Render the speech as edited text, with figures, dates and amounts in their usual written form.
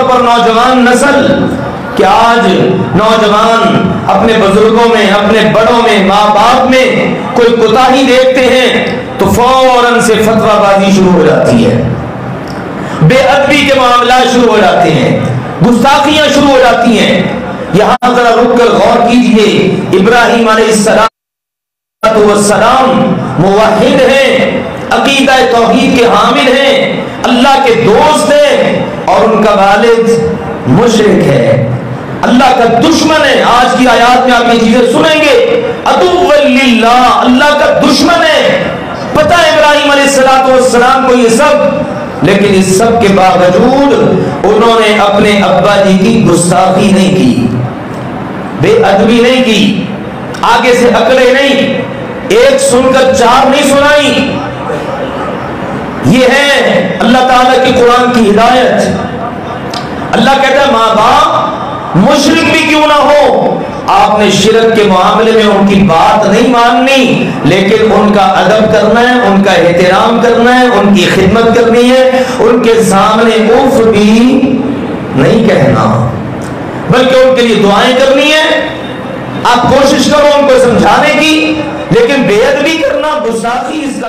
طور پر نوجوان نسل کہ آج نوجوان اپنے بزرگوں میں، اپنے بڑوں میں، ماں باپ میں کوئی کوتاہی دیکھتے ہیں تو فوراً سے فتویٰ بازی شروع ہو جاتی ہے، بے ادبی کے معاملات شروع ہو جاتے ہیں، گستاخیاں شروع ہو جاتی ہیں۔ یہاں ذرا رک کر غور کیجئے، ابراہیم علیہ السلام موحد ہیں، عقیدہ توحید کے حامل ہیں، اللہ کے دوست ہیں، اور ان کا والد مشرک ہے، اللہ کا دشمن ہے۔ آج کی آیات میں آپ یہ چیزیں سنیں گے، عدو للہ، اللہ کا دشمن ہے۔ پتہ ہے ابراہیم علیہ السلام کو یہ سب، لیکن اس سب کے باوجود انہوں نے اپنے ابا جی کی گستاخی نہیں کی، بے ادبی نہیں کی، آگے سے اکڑے نہیں، ایک سن کر چار نہیں سنائی۔ یہ ہے اللہ تعالیٰ کی قرآن کی ہدایت۔ اللہ کہتا ہے ماں باپ مشرک بھی کیوں نہ ہو، آپ نے شرک کے معاملے میں ان کی بات نہیں ماننی، لیکن ان کا ادب کرنا ہے، ان کا احترام کرنا ہے، ان کی خدمت کرنی ہے، ان کے سامنے اف بھی نہیں کہنا، بلکہ ان کے لیے دعائیں کرنی ہے۔ آپ کوشش کرو ان کو سمجھانے کی، لیکن بے ادبی کرنا، گستاخی، اس کا